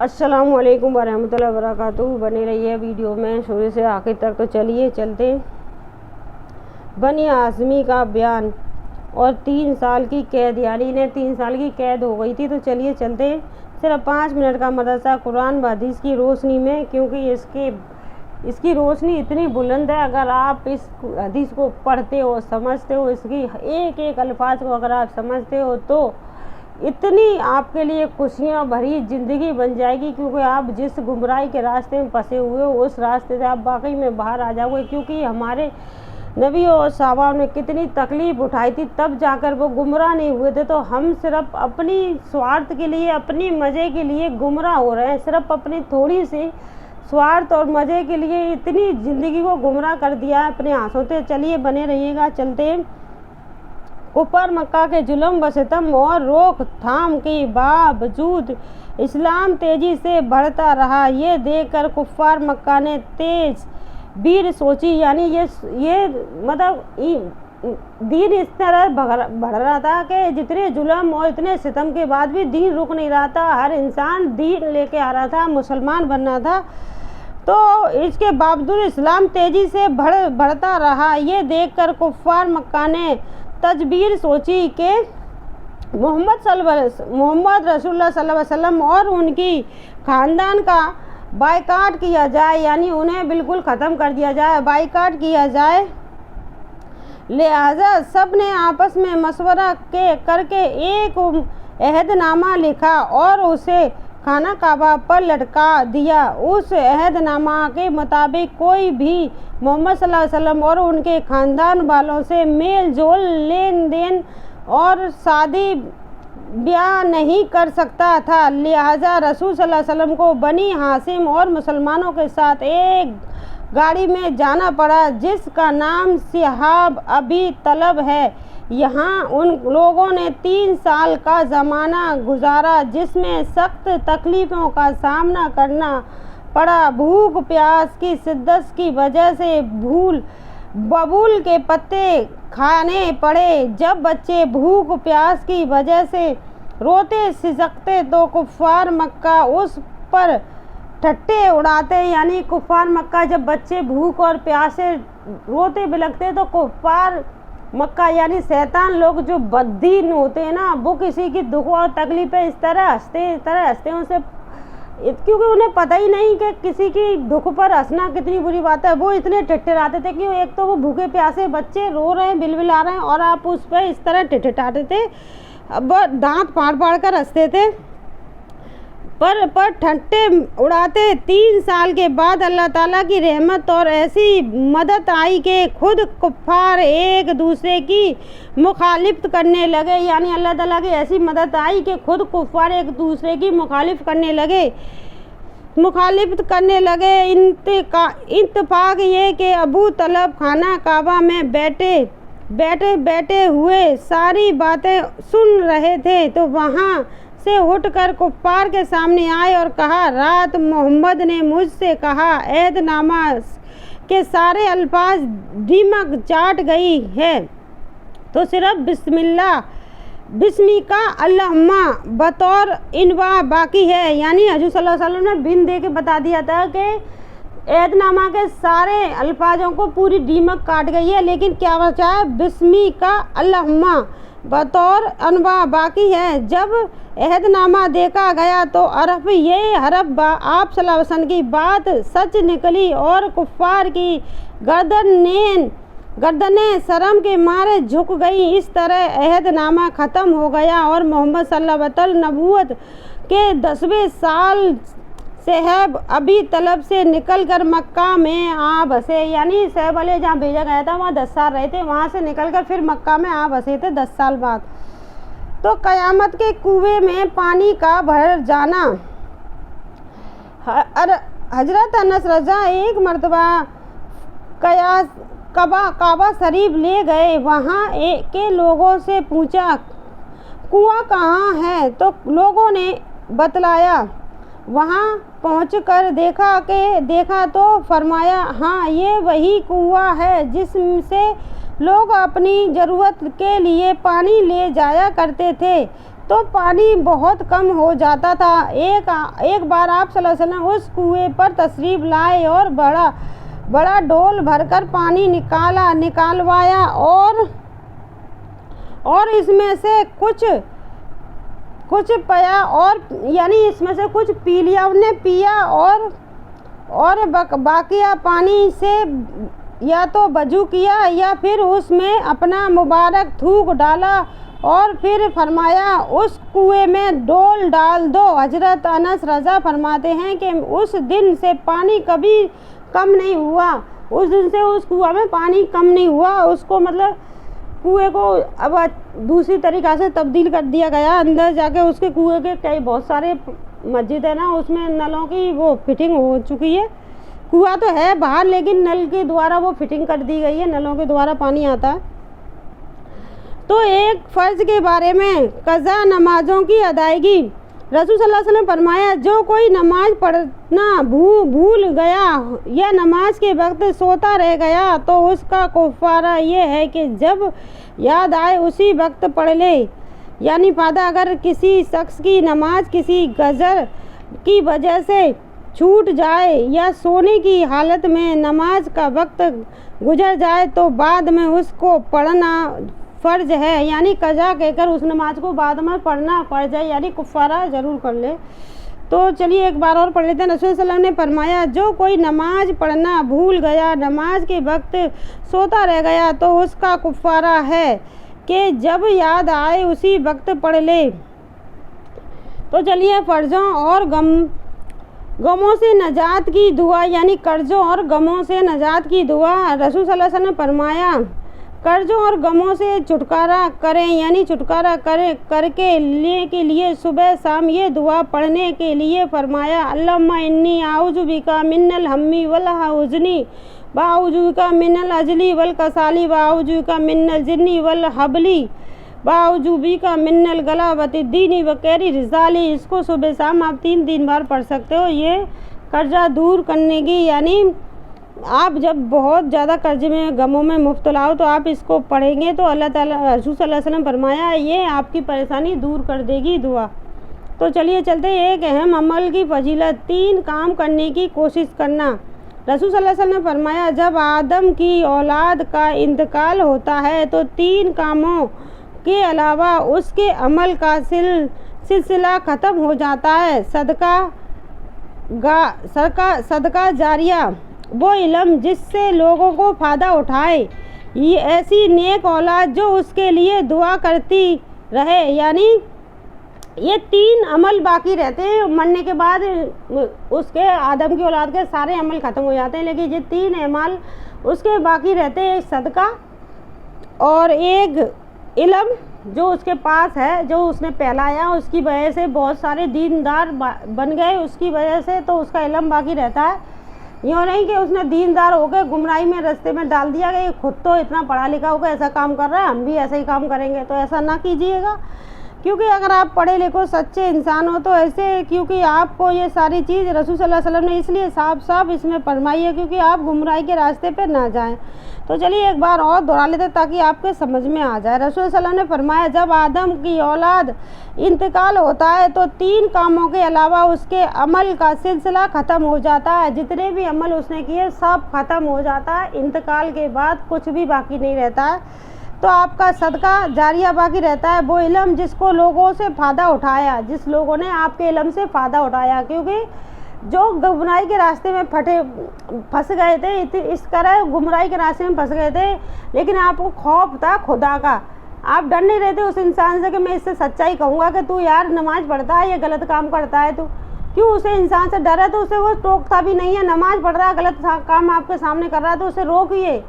अस्सलाम वालेकुम वरहमतुल्लाहि वबरकातुहू। बने रहिए वीडियो में शुरू से आखिर तक। तो चलिए चलते बनी हाशमी का बयान और 3 साल की कैद, यानी इन्हें 3 साल की कैद हो गई थी। तो चलिए चलते सिर्फ 5 मिनट का मदरसा कुरान व हदीस की रोशनी में, क्योंकि इसकी रोशनी इतनी बुलंद है। अगर आप इस हदीस को पढ़ते हो, समझते हो, इसकी एक एक अल्फाज को अगर आप समझते हो तो इतनी आपके लिए खुशियाँ भरी ज़िंदगी बन जाएगी, क्योंकि आप जिस गुमराही के रास्ते में फंसे हुए हो उस रास्ते से आप वाकई में बाहर आ जाओगे। क्योंकि हमारे नबी और सहाबा ने कितनी तकलीफ़ उठाई थी, तब जाकर वो गुमराह नहीं हुए थे। तो हम सिर्फ अपनी स्वार्थ के लिए, अपनी मज़े के लिए गुमराह हो रहे हैं। सिर्फ अपनी थोड़ी सी स्वार्थ और मज़े के लिए इतनी ज़िंदगी को गुमराह कर दिया है अपने हाथों से। चलिए बने रहिएगा। चलते हैं। कुफर मक्का के जुल्म व सितम और रोकथाम के बावजूद इस्लाम तेज़ी से बढ़ता रहा। ये देखकर कुफार मक्का ने तेज वीर सोची, यानी ये मतलब दीन इस तरह बढ़ रहा था कि जितने जुल्म और इतने सितम के बाद भी दीन रुक नहीं रहा था। हर इंसान दीन लेके आ रहा था, मुसलमान बनना था। तो इसके बावजूद इस्लाम तेज़ी से बढ़ता रहा। ये देखकर कुफार मक्का ने तजबीर सोची कि मोहम्मद रसूलुल्लाह सल्लल्लाहु अलैहि वसल्लम और उनकी ख़ानदान का बायकाट किया जाए, यानी उन्हें बिल्कुल ख़त्म कर दिया जाए, बायकाट किया जाए। लिहाजा सब ने आपस में मशवरा करके एक अहदनामा लिखा और उसे खाना काबा पर लटका दिया। उस अहदनामा के मुताबिक कोई भी मोहम्मद सल्लल्लाहु अलैहि वसल्लम और उनके ख़ानदान वालों से मेल जोल, लेन देन और शादी ब्याह नहीं कर सकता था। लिहाजा रसूल सल्लल्लाहु अलैहि वसल्लम को बनी हाशिम और मुसलमानों के साथ एक गाड़ी में जाना पड़ा, जिसका नाम सिहाब अबी तलब है। यहाँ उन लोगों ने 3 साल का ज़माना गुजारा, जिसमें सख्त तकलीफ़ों का सामना करना पड़ा। भूख प्यास की शिद्दत की वजह से बबूल के पत्ते खाने पड़े। जब बच्चे भूख प्यास की वजह से रोते सिसकते तो कुफ़ार मक्का उस पर ठट्टे उड़ाते, यानी कुफ़ार मक्का जब बच्चे भूख और प्यास से रोते बिलखते तो कुफ़ार मक्का यानी शैतान लोग जो बददीन होते हैं ना, वो किसी की दुख और तकलीफ़ें इस तरह हंसते उनसे, क्योंकि उन्हें पता ही नहीं कि किसी की दुख पर हंसना कितनी बुरी बात है। वो इतने टिटराते थे कि एक तो वो भूखे प्यासे बच्चे रो रहे हैं, बिलबिला रहे हैं, और आप उस पर इस तरह टिटराते थे, अब दांत फाड़ कर हंसते थे, पर ठट्टे उड़ाते। 3 साल के बाद अल्लाह ताला की रहमत और ऐसी मदद आई कि खुद कुफ़ार एक दूसरे की मुखालिफत करने लगे, यानी अल्लाह ताला की ऐसी मदद आई कि खुद कुफ़ार एक दूसरे की मुखालिफत करने लगे। इत्तेफाक ये कि अबू तलब खाना काबा में बैठे हुए सारी बातें सुन रहे थे, तो वहाँ से उठकर कुफ़ार के सामने आए और कहा, रात मोहम्मद ने मुझसे कहा अहदनामा के सारे अल्फाज दीमक चाट गई है, तो सिर्फ बिस्मिका अल्लाहुम्मा बतौर इनवा बाकी है। यानी हजूर सल्लल्लाहु अलैहि वसल्लम ने बिन दे के बता दिया था कि अहदनामा के सारे अल्फाजों को पूरी दीमक काट गई है, लेकिन क्या बचा है, बिस्मिका अल्लाहुम्मा बतौर अनवा बाकी है। जब अहदनामा देखा गया तो आप सल्लल्लाहु अलैहि वसल्लम की बात सच निकली और कुफ़ार की गर्दनें शर्म के मारे झुक गई। इस तरह अहदनामा ख़त्म हो गया और मोहम्मद सल्लल्लाहु अलैहि वसल्लम नबूवत के 10वें साल सिहाब अबी तलब से निकल कर मक्का में आ बसे, यानी सिहाब वाले जहाँ भेजा गया था वहाँ 10 साल रहे थे, वहाँ से निकल कर फिर मक्का में आ बसे थे 10 साल बाद। तो क़यामत के कुएं में पानी का भर जाना। हजरत अनस रज़ा एक मरतबा काबा शरीफ ले गए। वहाँ के लोगों से पूछा, कुआं कहाँ है? तो लोगों ने बतलाया। वहाँ पहुँचकर देखा तो फरमाया, हाँ ये वही कुआं है जिससे लोग अपनी ज़रूरत के लिए पानी ले जाया करते थे। تو پانی بہت کم ہو جاتا تھا۔ ایک بار آپ صلی اللہ علیہ وسلم اس کنویں پر تشریف لائے اور بڑا ڈول بھر کر پانی نکالوایا اور اس میں سے کچھ پیا اور یعنی اس میں سے کچھ پی لیا، انہوں نے پیا اور باقیہ پانی سے یا تو وضو کیا یا پھر اس میں اپنا مبارک تھوک ڈالا اور پھر فرمایا اس کنویں میں ڈول ڈال دو۔ حضرت انس رضا فرماتے ہیں کہ اس دن سے پانی کبھی کم نہیں ہوا، اس دن سے اس کنویں میں پانی کم نہیں ہوا، اس کو مطلب کنویں کو اب دوسری طریقہ سے تبدیل کر دیا گیا۔ اندر جا کے اس کے کنویں کے کئی بہت سارے مسجد ہے نا، اس میں نلوں کی وہ فٹنگ ہو چکی ہے، کنواں تو ہے باہر لیکن نل کے دوارا وہ فٹنگ کر دی گئی ہے، نلوں کے دوارا پانی آتا ہے۔ تو ایک فرض کے بارے میں قضا نمازوں کی ادائیگی، رسول صلی اللہ علیہ وسلم فرمایا جو کوئی نماز پڑھنا بھول گیا یا نماز کے وقت سوتا رہ گیا تو اس کا کفارہ یہ ہے کہ جب یاد آئے اسی وقت پڑھ لے۔ یعنی فائدہ، اگر کسی شخص کی نماز کسی غذر کی وجہ سے چھوٹ جائے یا سونے کی حالت میں نماز کا وقت گزر جائے تو بعد میں اس کو پڑھنا فرض ہے، یعنی قضا کہہ کر اس نماز کو بعد میں پڑھنا فرض ہے، یعنی کفارہ ضرور کر لے۔ تو چلیے ایک بار اور پڑھ لیتے ہیں۔ رسول صلی اللہ علیہ وسلم نے فرمایا جو کوئی نماز پڑھنا بھول گیا، نماز کے وقت سوتا رہ گیا تو اس کا کفارہ ہے کہ جب یاد آئے اسی وقت پڑھ لے۔ تو چلیے فرضوں اور غموں سے نجات کی دعا، یعنی قرضوں اور غموں سے نجات کی دعا۔ رسول صلی اللہ علیہ وسلم نے فرمایا قرضوں اور غموں سے چھٹکارا کریں، یعنی چھٹکارا کر کے لیے صبح شام یہ دعا پڑھنے کے لیے فرمایا اللہم انی اعوذ بک من الہم والحزن واعوذ بک من العجز والکسل واعوذ بک من الجن والحبل واعوذ بک من الغلبۃ الدین وقہر الرجال۔ اس کو صبح شام آپ 3 بار پڑھ سکتے ہو۔ یہ قرضہ دور کرنے کی، یعنی آپ جب بہت زیادہ قرضے میں غموں میں مبتلا ہو تو آپ اس کو پڑھیں گے تو اللہ تعالیٰ، رسول صلی اللہ علیہ وسلم فرمایا یہ آپ کی پریشانی دور کر دے گی دعا۔ تو چلیے چلتے ہیں۔ ایک اہم عمل کی فضیلت، 3 کام کرنے کی کوشش کرنا۔ رسول صلی اللہ علیہ وسلم نے فرمایا جب آدم کی اولاد کا انتقال ہوتا ہے تو 3 کاموں کے علاوہ اس کے عمل کا سلسلہ ختم ہو جاتا ہے۔ صدقہ جاریہ، وہ علم جس سے لوگوں کو فائدہ اٹھائے، یہ ایسی نیک اولاد جو اس کے لیے دعا کرتی رہے۔ یعنی یہ 3 عمل باقی رہتے ہیں، مرنے کے بعد اس کے آدم کی اولاد کے سارے عمل ختم ہو جاتے ہیں، لیکن یہ 3 اعمال اس کے باقی رہتے ہیں، ایک صدقہ اور ایک علم جو اس کے پاس ہے، جو اس نے پھیلایا، اس کی وجہ سے بہت سارے دیندار بن گئے، اس کی وجہ سے تو اس کا علم باقی رہتا ہے۔ یوں نہیں کہ اس نے دیندار ہو کے گمراہی میں رستے میں ڈال دیا کہ خود تو اتنا پڑھا لکھا ہو کے ایسا کام کر رہا ہے، ہم بھی ایسا ہی کام کریں گے، تو ایسا نہ کیجیے گا۔ کیونکہ اگر آپ پڑھے لکھو سچے انسان ہو تو ایسے، کیونکہ آپ کو یہ ساری چیز رسول صلی اللہ علیہ وسلم نے اس لیے صاف اس میں فرمائی ہے کیونکہ آپ گمراہی کے راستے پہ نہ جائیں۔ تو چلیے ایک بار اور دہرا لیتے تاکہ آپ کے سمجھ میں آ جائے۔ رسول صلی اللہ علیہ وسلم نے فرمایا جب آدم کی اولاد انتقال ہوتا ہے تو 3 کاموں کے علاوہ اس کے عمل کا سلسلہ ختم ہو جاتا ہے، جتنے بھی عمل اس نے کیے سب ختم ہو جاتا ہے، انتقال کے بعد کچھ بھی باقی نہیں رہتا ہے۔ تو آپ کا صدقہ جاریہ باقی رہتا ہے، وہ علم جس کو لوگوں سے فائدہ اٹھایا، جس لوگوں نے آپ کے علم سے فائدہ اٹھایا، کیونکہ جو گمراہی کے راستے میں پھنس گئے تھے، اس طرح گمراہی کے راستے میں پھنس گئے تھے، لیکن آپ کو خوف تھا خدا کا، آپ ڈر نہیں رہتے اس انسان سے کہ میں اس سے سچائی کہوں گا کہ تو یار نماز پڑھتا ہے یا غلط کام کرتا ہے، تو کیوں اسے انسان سے ڈر ہے، تو اسے وہ ٹوکتا بھی نہیں ہے، نماز پڑھ رہا ہے غلط کام آپ کے سامنے کر رہا ہے تو اسے روکیے،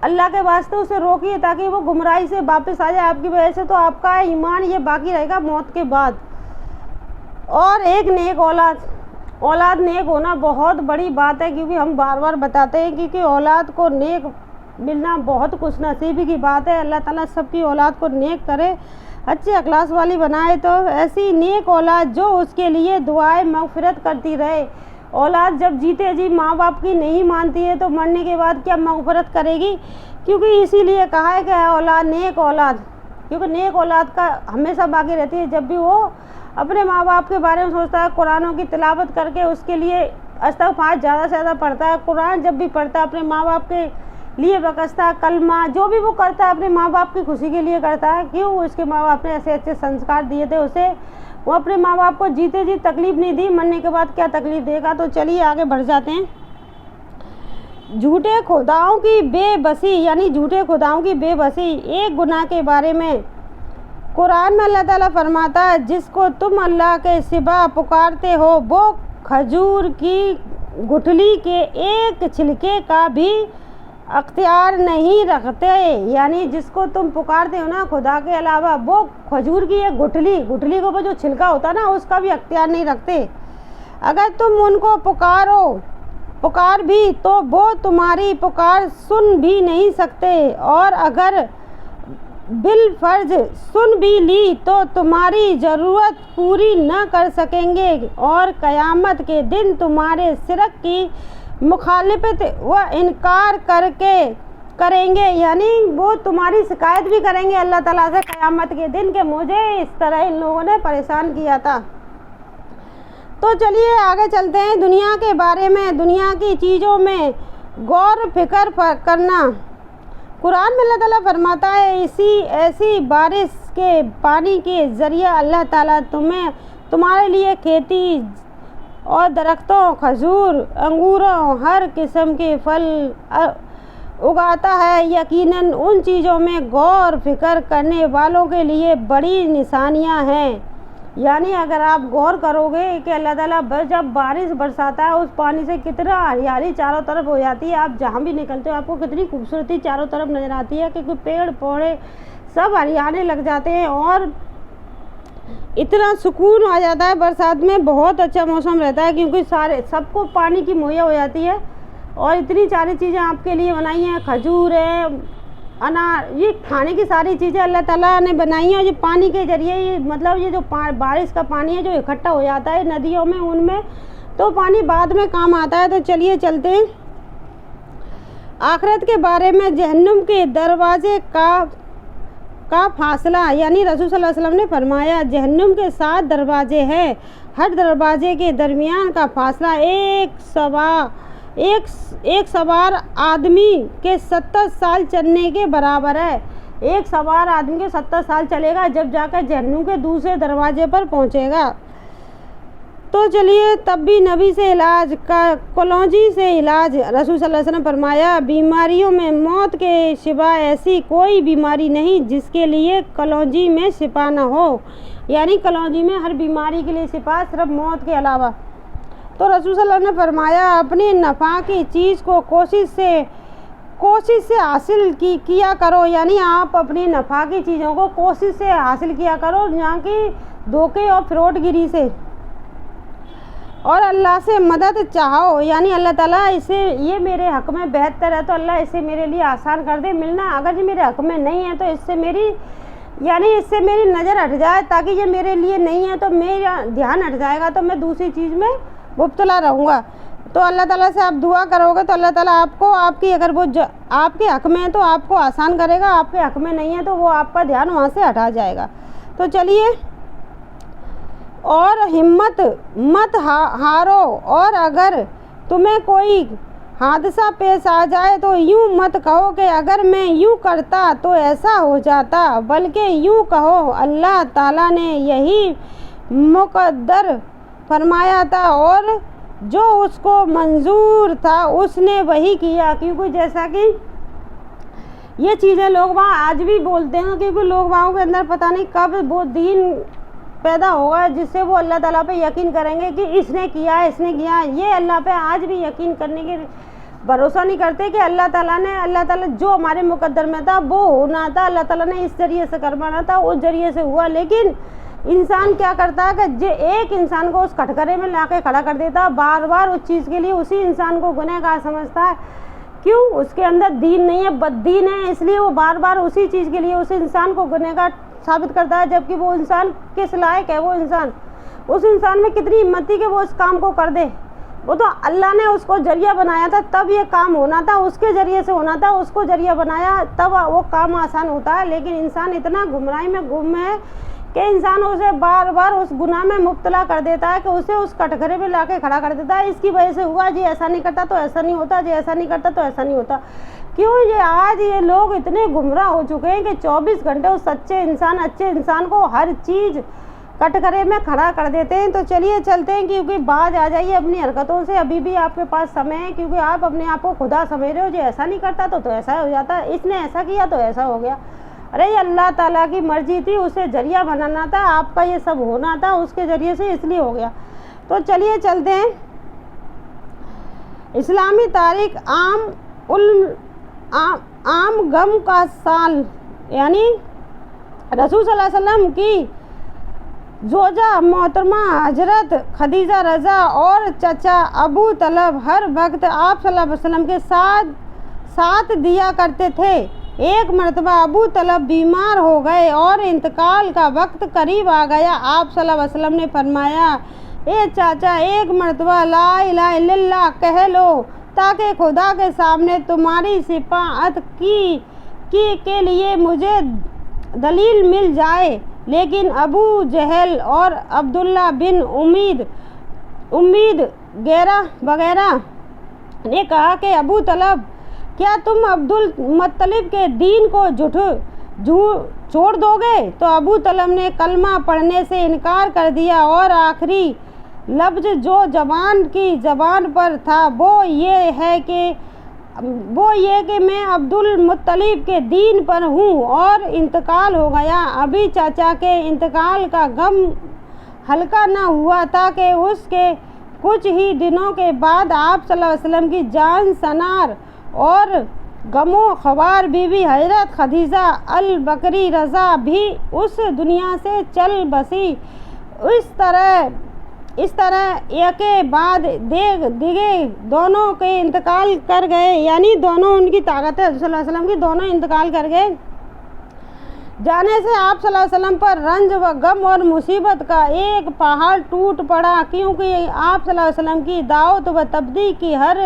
اللہ کے واسطے اسے روکیے تاکہ وہ گمراہی سے واپس آ جائے آپ کی وجہ سے، تو آپ کا ایمان یہ باقی رہے گا موت کے بعد۔ اور ایک نیک اولاد نیک ہونا بہت بڑی بات ہے، کیونکہ ہم بار بار بتاتے ہیں کیونکہ اولاد کو نیک ملنا بہت خوش نصیبی کی بات ہے۔ اللہ تعالیٰ سب کی اولاد کو نیک کرے، اچھے اخلاص والی بنائے، تو ایسی نیک اولاد جو اس کے لیے دعائیں مغفرت کرتی رہے۔ اولاد جب جیتے جی ماں باپ کی نہیں مانتی ہے تو مرنے کے بعد کیا مغفرت کرے گی، کیونکہ اسی لیے کہا ہے کہ اولاد نیک اولاد کیونکہ نیک اولاد کا ہمیشہ باقی رہتی ہے جب بھی وہ اپنے ماں باپ کے بارے میں سوچتا ہے، قرآنوں کی تلاوت کر کے اس کے لیے استغفار زیادہ سے زیادہ پڑھتا ہے، قرآن جب بھی پڑھتا ہے اپنے ماں باپ کے لیے بکستا ہے، کلمہ جو بھی وہ کرتا ہے اپنے ماں باپ کی خوشی کے لیے کرتا ہے۔ کیوں؟ اس کے ماں باپ نے ایسے اچھے سنسکار دیے تھے اسے، وہ اپنے ماں باپ کو جیتے جی تکلیف نہیں دی، مرنے کے بعد کیا تکلیف دے گا۔ تو چلیے آگے بڑھ جاتے ہیں۔ جھوٹے خداؤں کی بے بسی، یعنی جھوٹے خداؤں کی بے بسی ایک گناہ کے بارے میں قرآن میں اللہ تعالیٰ فرماتا ہے، جس کو تم اللہ کے سوا پکارتے ہو وہ کھجور کی گٹھلی کے ایک چھلکے کا بھی اختیار نہیں رکھتے، یعنی جس کو تم پکارتے ہو نا خدا کے علاوہ، وہ کھجور کی ایک گٹھلی کے اوپر جو چھلکا ہوتا ہے نا اس کا بھی اختیار نہیں رکھتے۔ اگر تم ان کو پکار بھی تو وہ تمہاری پکار سن بھی نہیں سکتے، اور اگر بالفرض سن بھی لی تو تمہاری ضرورت پوری نہ کر سکیں گے، اور قیامت کے دن تمہارے شرک کی مخالفت و انکار کریں گے، یعنی وہ تمہاری شکایت بھی کریں گے اللہ تعالیٰ سے قیامت کے دن کہ مجھے اس طرح ان لوگوں نے پریشان کیا تھا۔ تو چلیے آگے چلتے ہیں دنیا کے بارے میں، دنیا کی چیزوں میں غور فکر کرنا۔ قرآن میں اللہ تعالیٰ فرماتا ہے، ایسی بارش کے پانی کے ذریعے اللہ تعالیٰ تمہارے لیے کھیتی اور درختوں، کھجور، انگوروں، ہر قسم کے پھل اگاتا ہے۔ یقیناً ان چیزوں میں غور فکر کرنے والوں کے لیے بڑی نشانیاں ہیں، یعنی اگر آپ غور کرو گے کہ اللہ تعالیٰ جب بارش برساتا ہے اس پانی سے کتنا ہریالی چاروں طرف ہو جاتی ہے، آپ جہاں بھی نکلتے ہو آپ کو کتنی خوبصورتی چاروں طرف نظر آتی ہے، کیونکہ پیڑ پودے سب ہریانے لگ جاتے ہیں اور اتنا سکون آ جاتا ہے۔ برسات میں بہت اچھا موسم رہتا ہے کیونکہ سب کو پانی کی مہیا ہو جاتی ہے، اور اتنی ساری چیزیں آپ کے لیے بنائی ہیں، کھجور ہے، انار، یہ کھانے کی ساری چیزیں اللہ تعالیٰ نے بنائی ہیں، اور یہ پانی کے ذریعے یہ جو بارش کا پانی ہے جو اکٹھا ہو جاتا ہے ندیوں میں، ان میں تو پانی بعد میں کام آتا ہے۔ تو چلیے چلتے ہیں آخرت کے بارے میں۔ جہنم کے دروازے کا فاصلہ، یعنی رسول صلی اللہ علیہ وسلم نے فرمایا جہنم کے 7 دروازے ہیں، ہر دروازے کے درمیان کا فاصلہ ایک سوار آدمی کے 70 سال چلنے کے برابر ہے۔ ایک سوار آدمی کے 70 سال چلے گا جب جا کر جہنم کے دوسرے دروازے پر پہنچے گا۔ تو چلیے تب بھی نبی سے علاج کا کلونجی سے علاج۔ رسول صلی اللہ علیہ وسلم فرمایا، بیماریوں میں موت کے سوا ایسی کوئی بیماری نہیں جس کے لیے کلونجی میں شفا نہ ہو، یعنی کلونجی میں ہر بیماری کے لیے شفا صرف موت کے علاوہ۔ تو رسول صلی اللہ علیہ وسلم نے فرمایا، اپنے نفع کی چیز کو کوشش سے حاصل کیا کرو، یعنی آپ اپنی نفع کی چیزوں کو کوشش سے حاصل کیا کرو، یہاں کی دھوکے اور فراڈ گیری سے، اور اللہ سے مدد چاہو، یعنی اللہ تعالیٰ یہ میرے حق میں بہتر ہے تو اللہ اسے میرے لیے آسان کر دے ملنا، اگر یہ میرے حق میں نہیں ہے تو اس سے میری نظر ہٹ جائے، تاکہ یہ میرے لیے نہیں ہے تو میرا دھیان ہٹ جائے گا تو میں دوسری چیز میں مبتلا رہوں گا۔ تو اللہ تعالیٰ سے آپ دعا کرو گے تو اللہ تعالیٰ آپ کی اگر وہ آپ کے حق میں ہے تو آپ کو آسان کرے گا، آپ کے حق میں نہیں ہے تو وہ آپ کا دھیان وہاں سے ہٹا جائے گا۔ تو چلیے، اور ہمت مت ہارو، اور اگر تمہیں کوئی حادثہ پیش آ جائے تو یوں مت کہو کہ اگر میں یوں کرتا تو ایسا ہو جاتا، بلکہ یوں کہو اللہ تعالیٰ نے یہی مقدر فرمایا تھا اور جو اس کو منظور تھا اس نے وہی کیا۔ کیونکہ جیسا کہ یہ چیزیں لوگ وہاں آج بھی بولتے ہیں، کیونکہ لوگ وہاں کے اندر پتہ نہیں کب وہ دین پیدا ہوگا جس سے وہ اللہ تعالیٰ پہ یقین کریں گے کہ اس نے کیا یہ اللہ پہ آج بھی یقین کرنے کے بھروسہ نہیں کرتے کہ اللہ تعالیٰ جو ہمارے مقدر میں تھا وہ ہونا تھا، اللہ تعالیٰ نے اس ذریعے سے کروانا تھا، اس ذریعے سے ہوا۔ لیکن انسان کیا کرتا ہے کہ ایک انسان کو اس کٹہرے میں لا کے کھڑا کر دیتا، بار بار اس چیز کے لیے اسی انسان کو گنہگار سمجھتا ہے۔ کیوں؟ اس کے اندر دین نہیں ہے، بد دین ہے، اس لیے وہ بار بار اسی چیز کے لیے اس انسان کو گنہگار ثابت کرتا ہے، جبکہ وہ انسان کس لائق ہے، وہ انسان اس انسان میں کتنی ہمت تھی کہ وہ اس کام کو کر دے، وہ تو اللہ نے اس کو ذریعہ بنایا تھا، تب یہ کام ہونا تھا، اس کے ذریعے سے ہونا تھا، اس کو ذریعہ بنایا تب وہ کام آسان ہوتا ہے۔ لیکن انسان اتنا گمراہی میں گم ہے کہ انسان اسے بار بار اس گناہ میں مبتلا کر دیتا ہے کہ اسے اس کٹگرے پہ لا کے کھڑا کر دیتا ہے، اس کی وجہ سے ہوا، جی ایسا نہیں کرتا تو ایسا نہیں ہوتا، جی ایسا نہیں کرتا تو ایسا نہیں ہوتا۔ کیوں یہ آج یہ لوگ اتنے گمراہ ہو چکے ہیں کہ 24 گھنٹے اس سچے انسان، اچھے انسان کو ہر چیز کٹگرے میں کھڑا کر دیتے ہیں۔ تو چلیے چلتے ہیں، کیونکہ باز آ جائیے اپنی حرکتوں سے، ابھی بھی آپ کے پاس سمے ہے، کیونکہ آپ اپنے آپ کو خدا سمجھ رہے ہو، جی ایسا نہیں کرتا تو ایسا ہو جاتا، اس نے ایسا کیا تو ایسا ہو گیا۔ ارے یہ اللہ تعالیٰ کی مرضی تھی، اسے ذریعہ بنانا تھا، آپ کا یہ سب ہونا تھا اس کے ذریعے سے، اس لیے ہو گیا۔ تو چلیے چلتے ہیں۔ اسلامی تاریخ عام غم کا سال، یعنی رسول صلی اللہ علیہ وسلم کی زوجہ محترمہ حضرت خدیجہ رضا اور چچا ابو طلحہ ہر وقت آپ صلی اللہ علیہ وسلم کے ساتھ دیا کرتے تھے۔ ایک مرتبہ ابو طلحہ بیمار ہو گئے اور انتقال کا وقت قریب آ گیا۔ آپ صلی اللہ علیہ وسلم نے فرمایا، اے چاچا، ایک مرتبہ لا الہ الا اللہ کہہ لو تاکہ خدا کے سامنے تمہاری شفاعت کے لیے مجھے دلیل مل جائے۔ لیکن ابو جہل اور عبداللہ بن امید وغیرہ نے کہا کہ ابو طلحہ، کیا تم عبد المطلب کے دین کو چھوڑ دو گے؟ تو ابو طلحہ نے کلمہ پڑھنے سے انکار کر دیا اور آخری لفظ جو زبان پر تھا وہ یہ کہ میں عبد المطلب کے دین پر ہوں، اور انتقال ہو گیا۔ ابھی چاچا کے انتقال کا غم ہلکا نہ ہوا تھا کہ اس کے کچھ ہی دنوں کے بعد آپ صلی اللہ علیہ وسلم کی جان سنار اور غم و خوار بیوی حضرت خدیجہ البکری رضا بھی اس دنیا سے چل بسی۔ اس طرح ایک کے بعد دیگے دونوں کے انتقال کر گئے، یعنی دونوں ان کی طاقت ہے صلی اللہ علیہ وسلم کی، دونوں انتقال کر گئے۔ جانے سے آپ صلی اللہ علیہ وسلم پر رنج و غم اور مصیبت کا ایک پہاڑ ٹوٹ پڑا، کیونکہ آپ صلی اللہ علیہ وسلم کی دعوت و تبلیغ کی ہر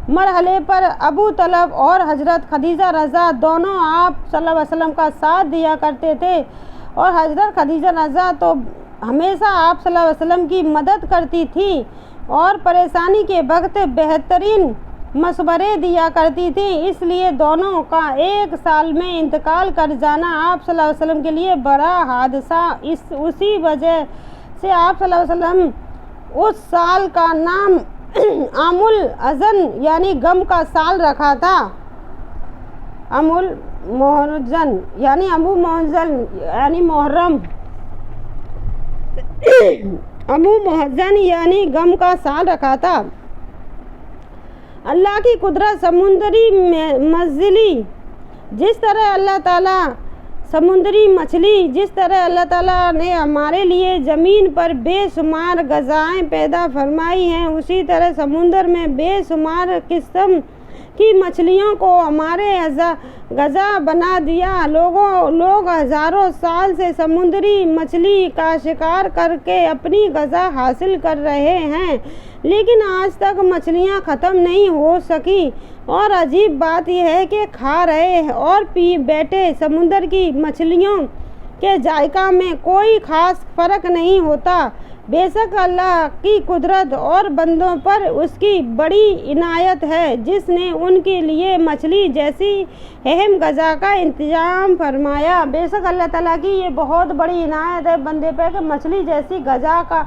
مرحلے پر ابو طلحہ اور حضرت خدیجہ رضا دونوں آپ صلی اللہ علیہ وسلم کا ساتھ دیا کرتے تھے، اور حضرت خدیجہ رضا تو ہمیشہ آپ صلی اللہ علیہ وسلم کی مدد کرتی تھی اور پریشانی کے وقت بہترین مشورے دیا کرتی تھی۔ اس لیے دونوں کا ایک سال میں انتقال کر جانا آپ صلی اللہ علیہ وسلم کے لیے بڑا حادثہ۔ اسی وجہ سے آپ صلی اللہ علیہ وسلم اس سال کا نام عام الحزن یعنی غم کا سال رکھا تھا۔ عام المحزن یعنی محرم، ابو محزن یعنی غم کا سال رکھا تھا۔ اللہ کی قدرت سمندری مچھلی جس طرح اللہ تعالیٰ نے ہمارے لیے زمین پر بے شمار غذائیں پیدا فرمائی ہیں، اسی طرح سمندر میں بے شمار قسم کی مچھلیوں کو ہمارے غذا بنا دیا۔ لوگ ہزاروں سال سے سمندری مچھلی کا شکار کر کے اپنی غذا حاصل کر رہے ہیں، لیکن آج تک مچھلیاں ختم نہیں ہو سکی، اور عجیب بات یہ ہے کہ کھا رہے اور پی بیٹھے سمندر کی مچھلیوں کے ذائقہ میں کوئی خاص فرق نہیں ہوتا۔ بے شک اللہ کی قدرت اور بندوں پر اس کی بڑی عنایت ہے، جس نے ان کے لیے مچھلی جیسی اہم غذا کا انتظام فرمایا۔ بے شک اللہ تعالیٰ کی یہ بہت بڑی عنایت ہے بندے پہ کہ مچھلی جیسی غذا کا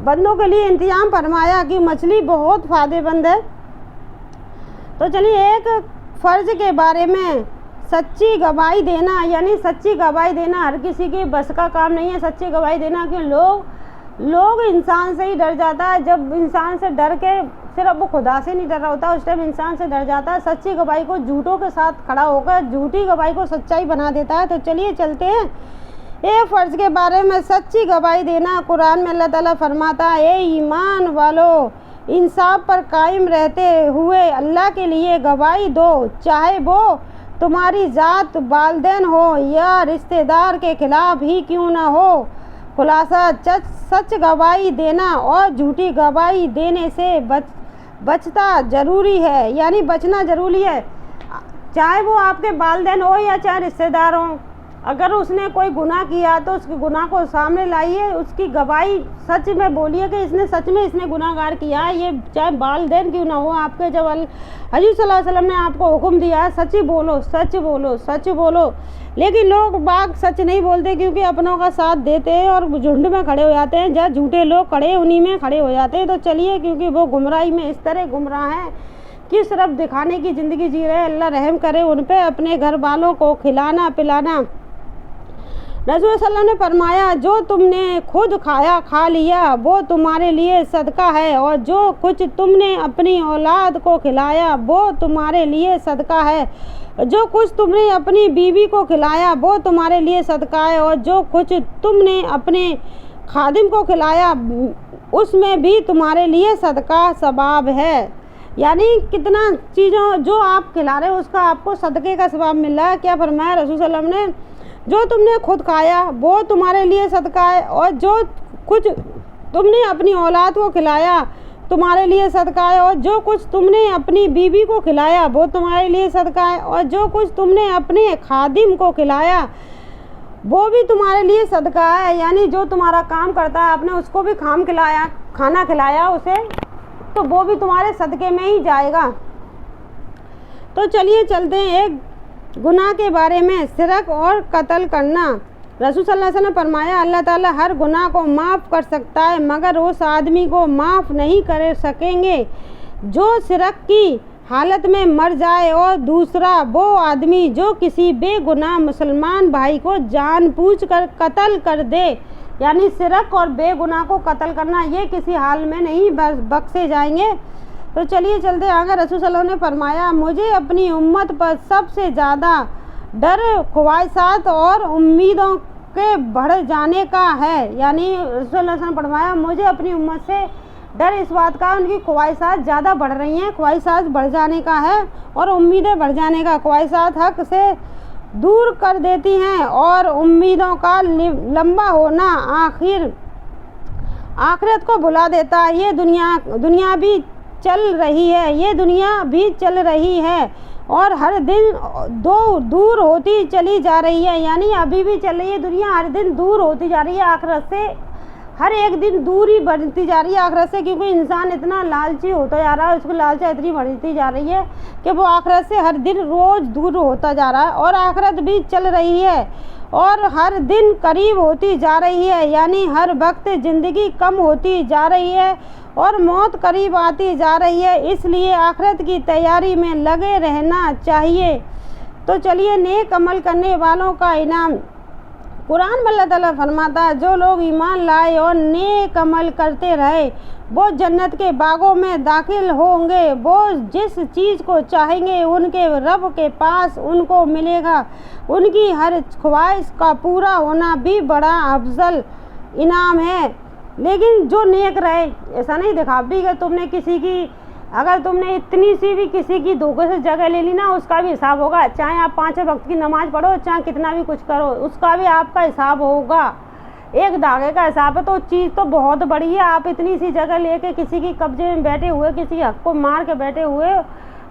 بندوں کے لیے انتظام فرمایا، کہ مچھلی بہت فائدے مند ہے۔ تو چلیے ایک فرض کے بارے میں سچی گواہی دینا، یعنی سچی گواہی دینا ہر کسی کے بس کا کام نہیں ہے سچی گواہی دینا، کہ لوگ انسان سے ہی ڈر جاتا ہے۔ جب انسان سے ڈر کے صرف وہ خدا سے نہیں ڈر رہا ہوتا، اس ٹائم انسان سے ڈر جاتا ہے، سچی گواہی کو جھوٹوں کے ساتھ کھڑا ہو کر جھوٹی گواہی کو سچائی بنا دیتا ہے۔ تو چلیے چلتے ہیں ایک فرض کے بارے میں سچی گواہی دینا۔ قرآن میں اللہ تعالیٰ فرماتا ہے، اے ایمان والو، انصاف پر قائم رہتے ہوئے اللہ کے لیے گواہی دو، چاہے وہ تمہاری ذات، والدین ہو یا رشتہ دار کے خلاف ہی کیوں نہ ہو۔ खुलासा, सच गवाही देना और झूठी गवाही देने से बचता ज़रूरी है, यानी बचना ज़रूरी है। चाहे वो आपके वालिदैन हो या चाहे रिश्तेदार हों, अगर उसने कोई गुनाह किया तो उसके गुनाह को सामने लाइए, उसकी गवाही सच में बोलिए कि इसने सच में इसने गुनाहगार किया है, ये चाहे वालिदैन क्यों ना हो आपके। जब हजूर सल्लल्लाहु अलैहि वसल्लम ने आपको हुक्म दिया है सच ही बोलो, सच बोलो, सच बोलो। लेकिन लोग बाग सच नहीं बोलते क्योंकि अपनों का साथ देते हैं और झुंड में खड़े हो जाते हैं, जहाँ झूठे लोग खड़े उन्हीं में खड़े हो जाते हैं। तो चलिए, क्योंकि वो गुमराही में इस तरह गुमराह हैं कि सिर्फ दिखाने की ज़िंदगी जी रहे। अल्लाह रहम करे उन पे। अपने घर वालों को खिलाना पिलाना, रसूल सल्लल्लाहु अलैहि वसल्लम ने फरमाया, जो तुमने खुद खाया खा लिया वो तुम्हारे लिए सदका है, और जो कुछ तुमने अपनी औलाद को खिलाया वो तुम्हारे लिए सदका है, जो कुछ तुमने अपनी बीवी को खिलाया वो तुम्हारे लिए सदका है, और जो कुछ तुमने अपने खादिम को खिलाया उसमें भी तुम्हारे लिए सदका सवाब है। यानी कितना चीज़ों जो आप खिला रहे हो उसका आपको सदक़े का सवाब मिल रहा है। क्या फरमाया रसूल सल्लल्लाहु अलैहि वसल्लम ने, जो तुमने खुद खाया वो तुम्हारे लिए सदका है, और जो कुछ तुमने अपनी औलाद को खिलाया तुम्हारे लिए सदका है, और जो कुछ तुमने अपनी बीवी को खिलाया वो तुम्हारे लिए सदका है, और जो कुछ तुमने अपने खादिम को खिलाया वो भी तुम्हारे लिए सदका है। यानी जो तुम्हारा काम करता है आपने उसको भी खाना खिलाया उसे, तो वो भी तुम्हारे सदक़े में ही जाएगा। तो चलिए चलते हैं एक गुनाह के बारे में, शिरक और कत्ल करना। रसूल सल्लल्लाहु अलैहि वसल्लम ने फरमाया, अल्लाह ताला हर गुनाह को माफ़ कर सकता है मगर उस आदमी को माफ़ नहीं कर सकेंगे जो शिरक की हालत में मर जाए, और दूसरा वो आदमी जो किसी बेगुनाह मुसलमान भाई को जानबूझकर कत्ल कर दे। यानी शिरक और बेगुनाह को कत्ल करना ये किसी हाल में नहीं बख्शे जाएंगे। तो चलिए चलते आगे। रसूल सल्लल्लाहु अलैहि वसल्लम ने फरमाया, मुझे अपनी उम्मत पर सबसे ज़्यादा डर ख्वाहिशात और उम्मीदों के बढ़ जाने का है। यानी रसूल सल्लल्लाहु अलैहि वसल्लम ने फरमाया, मुझे अपनी उम्मत से डर इस बात का उनकी ख्वाहिशात ज़्यादा बढ़ रही हैं, ख्वाहिशात बढ़ जाने का है और उम्मीदें बढ़ जाने का। ख्वाहिशात हक से दूर कर देती हैं और उम्मीदों का लंबा होना आखिरत को भुला देता है। ये दुनिया भी चल रही है, ये दुनिया भी चल रही है और हर दिन दूर होती चली जा रही है। यानी अभी भी चल रही है दुनिया, हर दिन दूर होती जा रही है आखिरत से, हर एक दिन दूरी बढ़ती जा रही है आखिरत से, क्योंकि इंसान इतना लालची होता जा रहा है, उसकी लालचा इतनी बढ़ती जा रही है कि वो आखिरत से हर दिन रोज़ दूर होता जा रहा है। और आखिरत भी चल रही है और हर दिन करीब होती जा रही है। यानी हर वक्त ज़िंदगी कम होती जा रही है और मौत करीब आती जा रही है, इसलिए आखिरत की तैयारी में लगे रहना चाहिए। तो चलिए, नेक अमल करने वालों का इनाम। कुरान में अल्लाह ताला फरमाता है, जो लोग ईमान लाए और नेक अमल करते रहे वो जन्नत के बागों में दाखिल होंगे, वो जिस चीज़ को चाहेंगे उनके रब के पास उनको मिलेगा। उनकी हर ख्वाहिश का पूरा होना भी बड़ा अफजल इनाम है। लेकिन जो नेक रहे, ऐसा नहीं दिखावी कि तुमने किसी की, अगर तुमने इतनी सी भी किसी की धोखे से जगह ले ली ना, उसका भी हिसाब होगा। चाहे आप 5 वक्त की नमाज़ पढ़ो, चाहे कितना भी कुछ करो, उसका भी आपका हिसाब होगा। एक धागे का हिसाब है, तो चीज़ तो बहुत बड़ी है। आप इतनी सी जगह लेके किसी की कब्जे में बैठे हुए, किसी हक को मार के बैठे हुए,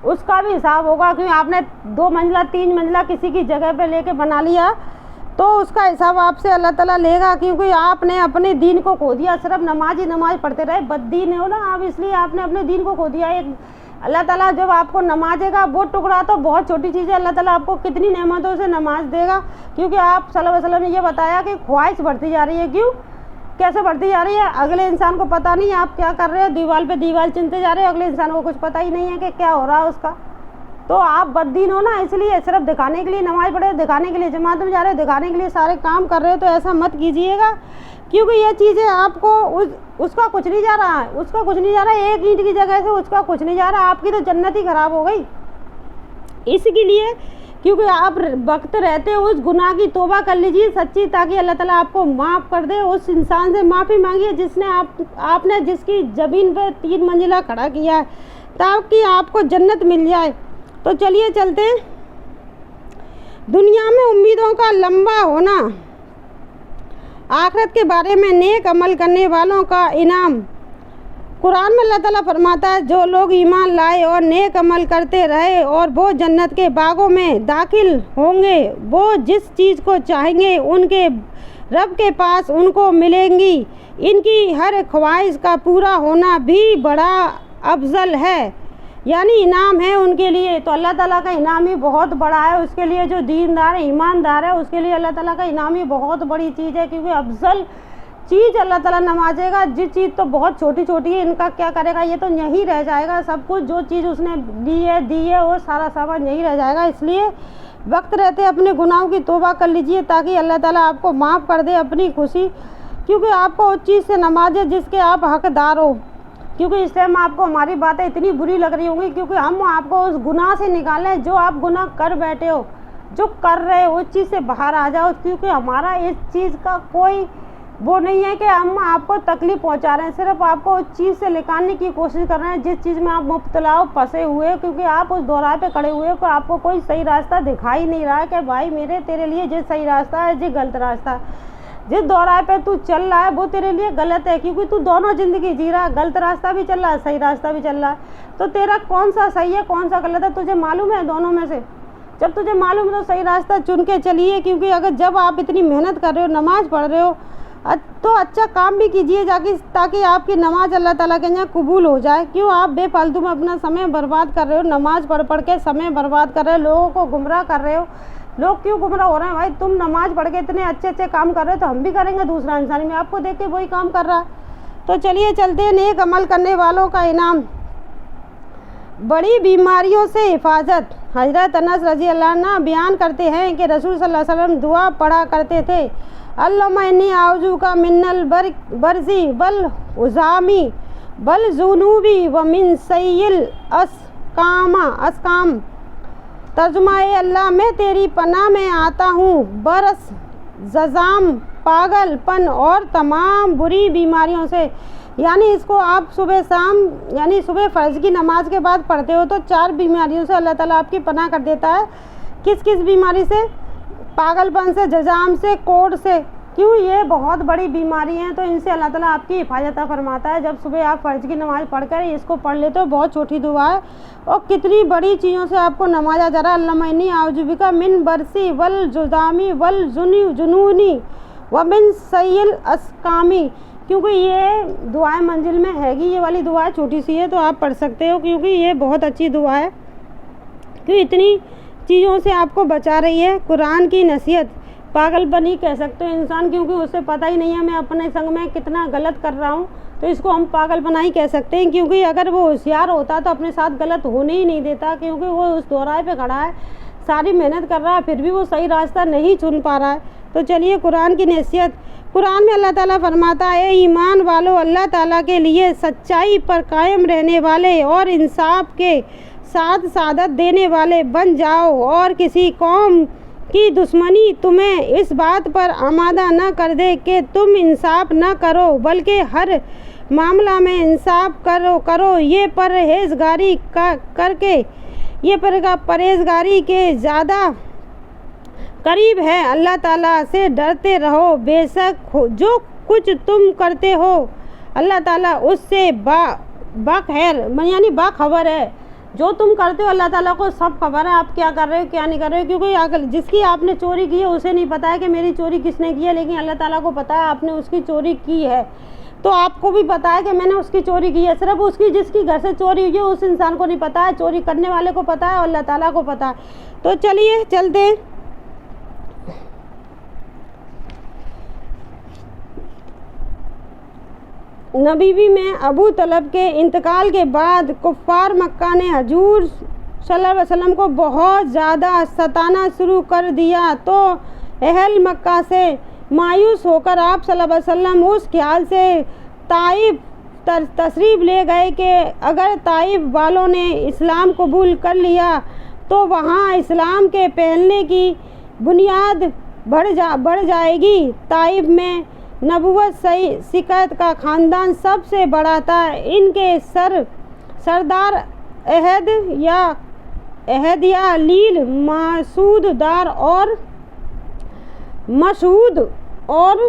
उसका भी हिसाब होगा। क्योंकि आपने 2 मंजिला 3 मंजिला किसी की जगह पे लेके बना लिया, तो उसका हिसाब आपसे अल्लाह ताला लेगा, क्योंकि आपने अपने दीन को खो दिया। सिर्फ नमाज ही नमाज पढ़ते रहे, बद्दीन हो ना आप, इसलिए आपने अपने दीन को खो दिया। एक अल्लाह ताला जब आपको नमाजेगा, वो टुकड़ा तो बहुत छोटी चीज़ है, अल्लाह ताला आपको कितनी नेमतों से नमाज देगा। क्योंकि आप सल्लल्लाहु अलैहि वसल्लम ने ये बताया कि ख्वाहिश बढ़ती जा रही है। क्यों, कैसे बढ़ती जा रही है? अगले इंसान को पता नहीं आप क्या कर रहे हो, दीवार पे दीवार चिनते जा रहे हो, अगले इंसान को कुछ पता ही नहीं है कि क्या हो रहा है उसका। तो आप बद्दीन हो ना, इसलिए सिर्फ दिखाने के लिए नमाज पढ़े, दिखाने के लिए जमात में जा रहे हो, दिखाने के लिए सारे काम कर रहे हो, तो ऐसा मत कीजिएगा। क्योंकि ये चीज़ें आपको उसका कुछ नहीं जा रहा है, उसका कुछ नहीं जा रहा है, एक ईंट की जगह से उसका कुछ नहीं जा रहा, आपकी तो जन्नत ही खराब हो गई। इसके लिए क्योंकि आप वक्त रहते उस गुनाह की तौबा कर लीजिए सच्ची, ताकि अल्लाह ताला आपको माफ़ कर दे। उस इंसान से माफ़ी मांगिए जिसने आपने जिसकी ज़मीन पर 3 मंजिला खड़ा किया है, ताकि आपको जन्नत मिल जाए। तो चलिए चलते हैं। दुनिया में उम्मीदों का लंबा होना आखिरत के बारे में नेक अमल करने वालों का इनाम। कुरान में अल्लाह ताला फरमाता है, जो लोग ईमान लाए और नेक अमल करते रहे और वो जन्नत के बागों में दाखिल होंगे, वो जिस चीज़ को चाहेंगे उनके रब के पास उनको मिलेंगी। इनकी हर ख्वाहिश का पूरा होना भी बड़ा अफजल है, यानी इनाम है उनके लिए। तो अल्लाह ताला का इनाम ही बहुत बड़ा है। उसके लिए जो दीनदार है, ईमानदार है, उसके लिए अल्लाह ताला का इनाम ही बहुत बड़ी चीज़ है, क्योंकि अफजल चीज़ अल्लाह ताला नवाजेगा। जिस चीज़ तो बहुत छोटी छोटी है, इनका क्या करेगा, ये तो यहीं रह जाएगा। सब कुछ जो चीज़ उसने दी है वो सारा सामान यहीं रह जाएगा। इसलिए वक्त रहते अपने गुनाहों की तौबा कर लीजिए, ताकि अल्लाह ताला आपको माफ़ कर दे अपनी खुशी, क्योंकि आपको उस चीज़ से नवाजे जिसके आप हकदार हो। क्योंकि इस टाइम आपको हमारी बातें इतनी बुरी लग रही होंगी, क्योंकि हम आपको उस गुनाह से निकालें जो आप गुनाह कर बैठे हो, जो कर रहे हो, उस चीज़ से बाहर आ जाओ। क्योंकि हमारा इस चीज़ का कोई वो नहीं है कि हम आपको तकलीफ़ पहुंचा रहे हैं, सिर्फ आपको उस चीज़ से निकालने की कोशिश कर रहे हैं जिस चीज़ में आप मुब्तला हो, फंसे हुए हो। क्योंकि आप उस दोराहे पे खड़े हुए हो कि आपको कोई सही रास्ता दिखाई नहीं रहा है कि भाई मेरे तेरे लिए जो सही रास्ता है, जो गलत रास्ता है। जिस दोराहे पे तू चल रहा है वो तेरे लिए गलत है, क्योंकि तू दोनों ज़िंदगी जी रहा है, गलत रास्ता भी चल रहा है, सही रास्ता भी चल रहा है। तो तेरा कौन सा सही है कौन सा गलत है, तुझे मालूम है दोनों में से? जब तुझे मालूम है तो सही रास्ता चुन के चलिए। क्योंकि अगर जब आप इतनी मेहनत कर रहे हो, नमाज़ पढ़ रहे हो, तो अच्छा काम भी कीजिए ताकि आपकी नमाज़ अल्लाह ताला के यहाँ कबूल हो जाए। क्यों आप बेफालतू में अपना समय बर्बाद कर रहे हो, नमाज़ पढ़ के समय बर्बाद कर रहे हो, लोगों को गुमराह कर रहे हो। लोग क्यों गुमराह हो रहे हैं? भाई तुम नमाज़ पढ़ के इतने अच्छे अच्छे काम कर रहे हो, तो हम भी करेंगे। दूसरा इंसान भी आपको देख के वही काम कर रहा है। तो चलिए चलते हैं, नेक अमल करने वालों का इनाम। बड़ी बीमारियों से हिफाजत। हज़रत अनस रज़ी अल्लाह अन्हु बयान करते हैं कि रसूल सल्लल्लाहु अलैहि वसल्लम दुआ पढ़ा करते थे, अल्लाहुम्मा इन्नी आउज़ु का मिनल बर्ज़ी वल उज़ामी वल ज़ुनूबी व मिन सय्यिल अस्काम। तर्जुमा, ए अल्लाह मैं तेरी पनाह में आता हूँ बरस, ज़ज़ाम, पागलपन और तमाम बुरी बीमारियों से। यानी इसको आप सुबह शाम, यानी सुबह फ़र्ज़ की नमाज के बाद पढ़ते हो तो 4 बीमारियों से अल्लाह ताला आपकी पनाह कर देता है। किस किस बीमारी से? पागलपन से, जज़ाम से, कोढ़ से। क्यों? ये बहुत बड़ी बीमारी हैं, तो इनसे अल्लाह ताला आपकी हिफाजत फरमाता है। जब सुबह आप फ़र्ज़ की नमाज़ पढ़कर इसको पढ़ लेते हो, बहुत छोटी दुआ है और कितनी बड़ी चीज़ों से आपको नवाजा जा रहा है। अल्लाहुम्मा इन्नी आउज़ु बिका मिन बरसी वल जुज़ामी वल जुनूनी व मिन सय्यिल अस्कामी। क्योंकि ये दुआएं मंजिल में हैगी, ये वाली दुआ छोटी सी है तो आप पढ़ सकते हो, क्योंकि ये बहुत अच्छी दुआ है, क्योंकि इतनी चीज़ों से आपको बचा रही है। कुरान की नसीहत, पागलपन ही कह सकते हो इंसान, क्योंकि उसे पता ही नहीं है मैं अपने संग में कितना गलत कर रहा हूँ, तो इसको हम पागलपना ही कह सकते हैं। क्योंकि अगर वो होशियार होता तो अपने साथ गलत होने ही नहीं देता, क्योंकि वो उस दोराहे पे खड़ा है, सारी मेहनत कर रहा है, फिर भी वो सही रास्ता नहीं चुन पा रहा है। तो चलिए कुरान की नसीहत। कुरान में अल्लाह ताला फरमाता है, ईमान वालों, अल्लाह ताला के लिए सच्चाई पर कायम रहने वाले और इंसाफ के साथ सादत देने वाले बन जाओ, और किसी कौम की दुश्मनी तुम्हें इस बात पर आमादा न कर दे कि तुम इंसाफ न करो, बल्कि हर मामला में इंसाफ करो। ये परहेज़गारी करके ये परहेज़गारी के ज़्यादा करीब है। अल्लाह ताला से डरते रहो, बेशक जो कुछ तुम करते हो अल्लाह ताला उससे बाखैर यानी बाखबर है। जो तुम करते हो अल्लाह ताला को सब खबर है, आप क्या कर रहे हो क्या नहीं कर रहे हो। क्योंकि अगर जिसकी आपने चोरी की है उसे नहीं पता है कि मेरी चोरी किसने की है, लेकिन अल्लाह ताला को पता है आपने उसकी चोरी की है। तो आपको भी पता है कि मैंने उसकी चोरी की है, सिर्फ उसकी जिसकी घर से चोरी हुई है उस इंसान को नहीं पता है, चोरी करने वाले को पता है और अल्लाह ताला को पता है। तो चलिए चलते हैं। नबीवी में अबू तलब के इंतकाल के बाद कुफ़ार मक्का ने हजूर सल्लल्लाहु अलैहि वसल्लम को बहुत ज़्यादा सताना शुरू कर दिया, तो अहल मक्का से मायूस होकर आप सल्लल्लाहु अलैहि वसल्लम उस ख्याल से ताइफ तशरीफ़ ले गए कि अगर ताइफ वालों ने इस्लाम कबूल कर लिया तो वहाँ इस्लाम के फैलने की बुनियाद बढ़ जाएगी। ताइफ में नबूवत सिकत का ख़ानदान सबसे बड़ा था। इनके सरदार अहद या लील मसूद और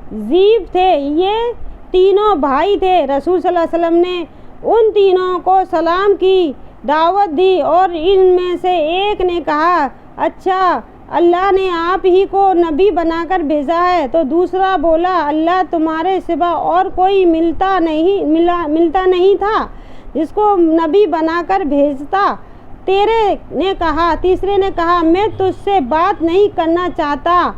ज़ीब थे, ये तीनों भाई थे। रसूल सल्लल्लाहु अलैहि वसल्लम ने उन तीनों को सलाम की दावत दी और इनमें से एक ने कहा, अच्छा अल्लाह ने आप ही को नबी बनाकर भेजा है। तो दूसरा बोला, अल्लाह तुम्हारे सिवा और कोई मिलता नहीं था जिसको नबी बनाकर भेजता। तीसरे ने कहा, मैं तुझसे बात नहीं करना चाहता,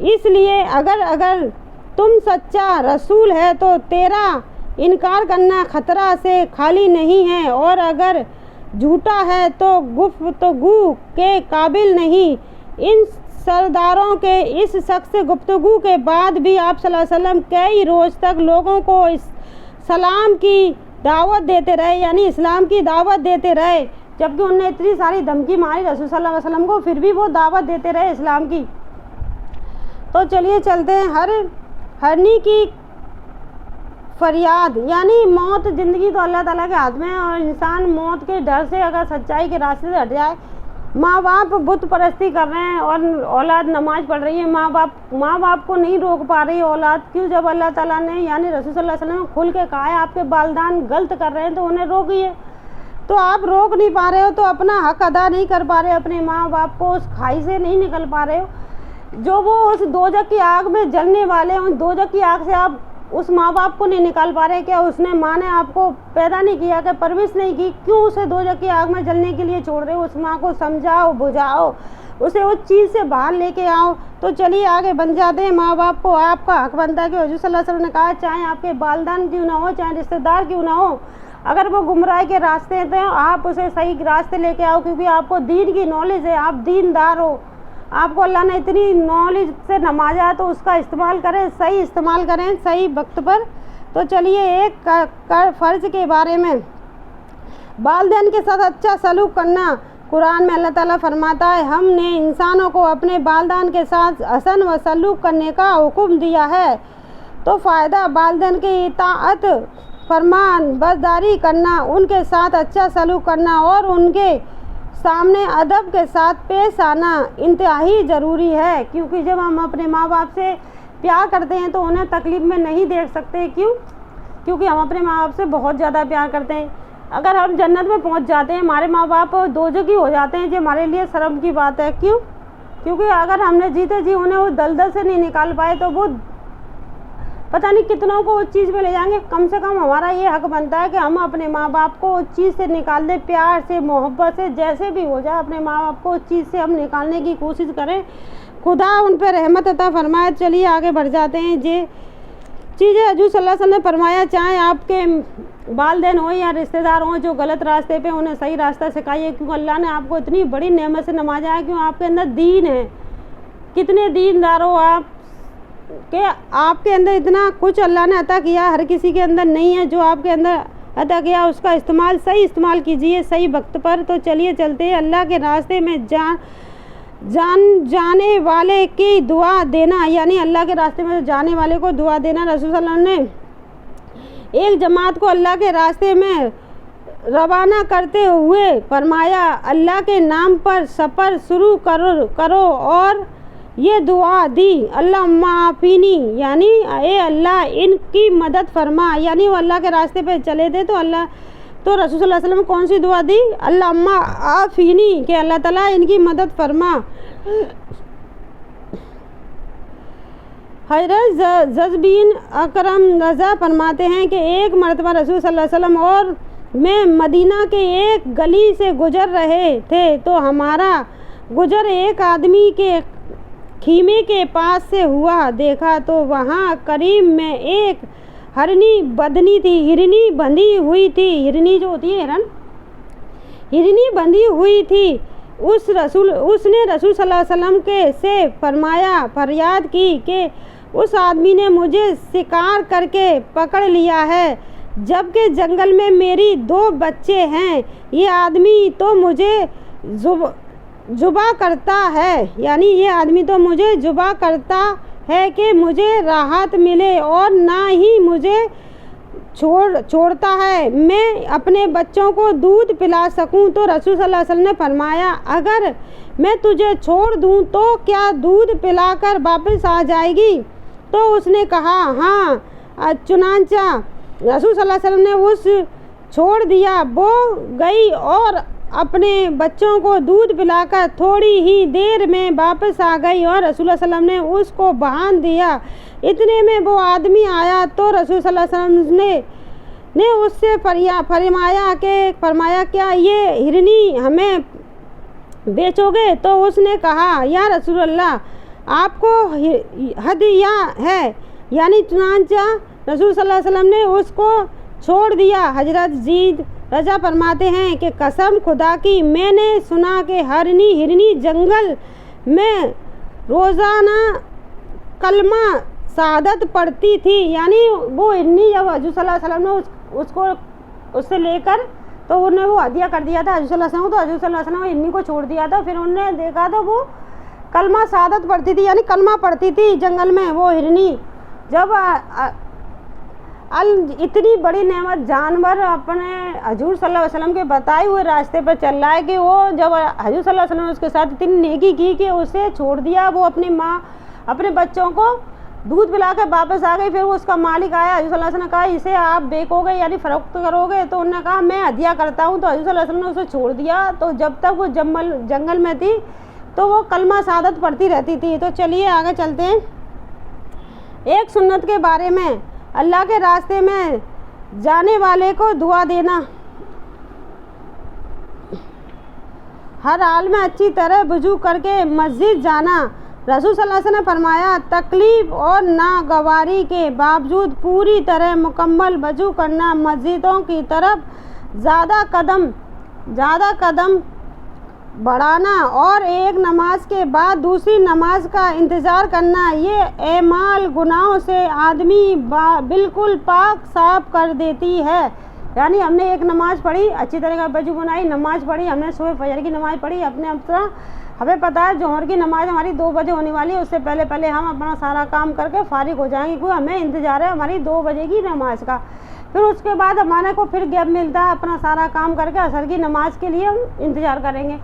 इसलिए अगर तुम सच्चा रसूल है तो तेरा इनकार करना खतरा से खाली नहीं है, और अगर झूठा है तो गुफ्तगू के काबिल नहीं। इन सरदारों के इस सख्त गुफ्तगू के बाद भी आप सल्लल्लाहु अलैहि वसल्लम कई रोज़ तक लोगों को इस सलाम की दावत देते रहे, यानी इस्लाम की दावत देते रहे। जबकि उन्होंने इतनी सारी धमकी मारी रसूल सल्लल्लाहु अलैहि वसल्लम को, फिर भी वो दावत देते रहे इस्लाम की। तो चलिए चलते हैं हरनी की फरियाद, यानी मौत। ज़िंदगी तो अल्लाह ताला के हाथ में है, और इंसान मौत के डर से अगर सच्चाई के रास्ते से हट जाए, माँ बाप बुत परस्ती कर रहे हैं और औलाद नमाज पढ़ रही है, माँ बाप को नहीं रोक पा रही औलाद, क्यों? जब अल्लाह ताला ने यानी रसूल सल्लल्लाहु अलैहि वसल्लम ने खुल के कहा है आपके वालिदैन गलत कर रहे हैं तो उन्हें रोकिए। तो आप रोक नहीं पा रहे हो, तो अपना हक अदा नहीं कर पा रहे हो, अपने माँ बाप को उस खाई से नहीं निकल पा रहे हो जो वो उस दोजख की आग में जलने वाले हैं। उस दोजख की आग से आप उस माँ बाप को नहीं निकाल पा रहे। क्या उसने माँ ने आपको पैदा नहीं किया, क्या परवरिश नहीं की, क्यों उसे दोजख की आग में जलने के लिए छोड़ रहे हो? उस माँ को समझाओ, बुझाओ, उसे उस चीज़ से बाहर लेके आओ। तो चलिए आगे बन जाते हैं। माँ बाप को आपका हक बनता है कि हुज़ूर सल्लल्लाहु अलैहि वसल्लम ने कहा, चाहे आपके वालिदैन क्यों ना हो, चाहे रिश्तेदार क्यों ना हो, अगर वो गुमराही के रास्ते हैं तो आप उसे सही रास्ते लेके आओ, क्योंकि आपको दीन की नॉलेज है, आप दीनदार हो, आपको अल्लाह ने इतनी नॉलेज से नवाजा है, तो उसका इस्तेमाल करें, सही इस्तेमाल करें सही वक्त पर। तो चलिए एक फ़र्ज़ के बारे में, वालिदैन के साथ अच्छा सलूक करना। कुरान में अल्लाह ताला फरमाता है, हमने इंसानों को अपने वालिदैन के साथ हसन व सलूक करने का हुक्म दिया है। तो फ़ायदा वालिदैन की इताअत फरमान बरदारी करना, उनके साथ अच्छा सलूक करना और उनके सामने अदब के साथ पेश आना इंतहाई ज़रूरी है। क्योंकि जब हम अपने माँ बाप से प्यार करते हैं तो उन्हें तकलीफ़ में नहीं देख सकते। क्यों? क्योंकि हम अपने माँ बाप से बहुत ज़्यादा प्यार करते हैं। अगर हम जन्नत में पहुँच जाते हैं, हमारे माँ बाप दोज़खी हो जाते हैं, जो हमारे लिए शर्म की बात है। क्यों? क्योंकि अगर हमने जीते जी उन्हें उस दलदल से नहीं निकाल पाए तो वो पता नहीं कितनों को उस चीज़ में ले जाएंगे। कम से कम हमारा ये हक बनता है कि हम अपने माँ बाप को उस चीज़ से निकाल दें, प्यार से, मोहब्बत से, जैसे भी हो जाए अपने माँ बाप को उस चीज़ से हम निकालने की कोशिश करें। खुदा उन पर रहमत अता फरमाए। चलिए आगे बढ़ जाते हैं। ये चीज़ें हुज़ूर सल्लल्लाहु अलैहि वसल्लम ने फरमाया, चाहे आपके वालिदैन हो या रिश्तेदार हों जो गलत रास्ते पे, उन्हें सही रास्ता सिखाइए, क्योंकि अल्लाह ने आपको इतनी बड़ी नेमत से नवाजा है। क्यों? आपके अंदर दीन है। कितने दीनदार हो आप कि आपके अंदर इतना कुछ अल्लाह ने अता किया, हर किसी के अंदर नहीं है। जो आपके अंदर अता किया उसका इस्तेमाल सही इस्तेमाल कीजिए सही वक्त पर। तो चलिए चलते हैं। अल्लाह के रास्ते में जाने वाले की दुआ देना, यानी अल्लाह के रास्ते में जाने वाले को दुआ देना। रसूल सल्लल्लाहु अलैहि वसल्लम ने एक जमात को अल्लाह के रास्ते में रवाना करते हुए फरमाया, अल्लाह के नाम पर सफ़र शुरू करो और ये दुआ दी, अल्लाहुम्मा आफ़ीनी, यानी ए अल्लाह इनकी मदद फरमा। यानी वो अल्लाह के रास्ते पे चले थे तो रसूल सल्लल्लाहु अलैहि वसल्लम कौन सी दुआ दी? अल्लाहुम्मा आफ़ीनी, कि अल्लाह ताला इनकी मदद फरमा। हज़रत ज़ज़बिन अकरम रज़ा फरमाते हैं कि एक मरतबा रसूल सल्लल्लाहु अलैहि वसल्लम और मैं मदीना के एक गली से गुजर रहे थे, तो हमारा गुजर एक आदमी के खीमे के पास से हुआ। देखा तो वहाँ करीब में एक हिरनी बंधी हुई थी। हिरनी जो होती है हिरन, हिरनी बंधी हुई थी। उसने रसूल सल्लल्लाहु अलैहि वसल्लम से फरियाद की कि उस आदमी ने मुझे शिकार करके पकड़ लिया है, जबकि जंगल में मेरी 2 बच्चे हैं। ये आदमी तो मुझे जुबा करता है, यानी ये आदमी तो मुझे जुबा करता है कि मुझे राहत मिले, और ना ही मुझे छोड़ता है मैं अपने बच्चों को दूध पिला सकूं। तो रसूल सल्लल्लाहु अलैहि वसल्लम ने फरमाया, अगर मैं तुझे छोड़ दूं तो क्या दूध पिलाकर वापस आ जाएगी? تو اس نے کہا ہاں۔ چنانچہ رسول صلی اللہ علیہ وسلم نے اس چھوڑ دیا، وہ گئی اور اپنے بچوں کو دودھ پلا کر تھوڑی ہی دیر میں واپس آ گئی اور رسول اللہ صلی اللہ علیہ وسلم نے اس کو باندھ دیا۔ اتنے میں وہ آدمی آیا تو رسول صلی اللہ علیہ وسلم نے اس سے فرمایا کیا یہ ہرنی ہمیں بیچو گے؟ تو اس نے کہا یا رسول اللہ آپ کو ہدیہ ہے، یعنی چنانچہ رسول صلی اللہ علیہ وسلم نے اس کو چھوڑ دیا۔ حضرت زید رضا فرماتے ہیں کہ قسم خدا کی میں نے سنا کہ ہرنی جنگل میں روزانہ کلمہ شہادت پڑھتی تھی، یعنی وہ ہرنی جب حضور صلی اللہ علیہ وسلم نے اس سے لے کر تو انہیں وہ ہدیہ کر دیا تھا حضور صلی اللہ علیہ وسلم، تو حضور صلی اللہ علیہ وسلم نے ہرنی کو چھوڑ دیا تھا۔ پھر انہوں نے دیکھا تو وہ کلمہ شہادت پڑھتی تھی، یعنی کلمہ پڑھتی تھی جنگل میں وہ ہرنی۔ جب اتنی بڑی نعمت جانور اپنے حضور صلی اللہ علیہ وسلم کے بتائے ہوئے راستے پر چل رہا ہے کہ وہ جب حضور صلی اللہ علیہ وسلم نے اس کے ساتھ اتنی نیکی کی کہ اسے چھوڑ دیا، وہ اپنی ماں اپنے بچوں کو دودھ پلا کے واپس آ گئی۔ پھر وہ اس کا مالک آیا، حضور صلی اللہ علیہ وسلم نے کہا اسے آپ بیچو گے یعنی فروخت کرو گے؟ تو انہوں نے کہا میں ہدیہ کرتا ہوں۔ تو حضور صلی اللہ علیہ وسلم نے اسے چھوڑ دیا۔ تو جب تک وہ جنگل میں تھی تو وہ کلمہ شہادت پڑھتی رہتی تھی۔ تو چلیے آگے چلتے ہیں۔ ایک سنت کے بارے میں، اللہ کے راستے میں جانے والے کو دعا دینا، ہر حال میں اچھی طرح وضو کر کے مسجد جانا۔ رسول صلی اللہ علیہ وسلم نے فرمایا تکلیف اور ناگواری کے باوجود پوری طرح مکمل وضو کرنا، مسجدوں کی طرف زیادہ قدم بڑھانا اور ایک نماز کے بعد دوسری نماز کا انتظار کرنا، یہ اعمال گناہوں سے آدمی بالکل پاک صاف کر دیتی ہے۔ یعنی ہم نے ایک نماز پڑھی، اچھی طرح کا وضو بنائی، نماز پڑھی، ہم نے صبح فجر کی نماز پڑھی، ہمیں پتہ ہے ظہر کی نماز ہماری 2 بجے ہونے والی ہے، اس سے پہلے ہم اپنا سارا کام کر کے فارغ ہو جائیں گے، کیونکہ ہمیں انتظار ہے ہماری 2 بجے کی نماز کا۔ پھر اس کے بعد ہمارے کو پھر گیپ ملتا ہے اپنا سارا کام کر کے عصر کی نماز کے لیے ہم انتظار کریں گے۔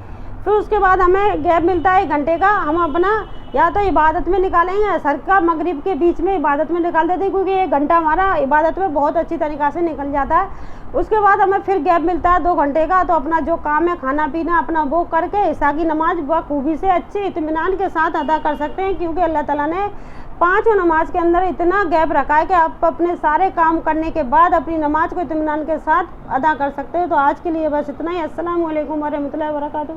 پھر اس کے بعد ہمیں گیپ ملتا ہے 1 گھنٹے کا، ہم اپنا یا تو عبادت میں نکالیں گے، عصر کا مغرب کے بیچ میں عبادت میں نکال دیتے ہیں، کیونکہ 1 گھنٹہ ہمارا عبادت میں بہت اچھی طریقہ سے نکل جاتا ہے۔ اس کے بعد ہمیں پھر گیپ ملتا ہے 2 گھنٹے کا، تو اپنا جو کام ہے کھانا پینا اپنا وہ کر کے عشاء کی نماز بخوبی سے اچھے اطمینان کے ساتھ ادا کر سکتے ہیں، کیونکہ اللہ تعالیٰ نے 5 نماز کے اندر اتنا گیپ رکھا ہے کہ آپ اپنے سارے کام کرنے کے بعد اپنی نماز کو اطمینان کے ساتھ ادا کر سکتے ہیں۔ تو آج کے لیے بس اتنا ہی۔ السلام علیکم ورحمۃ اللہ وبرکاتہ۔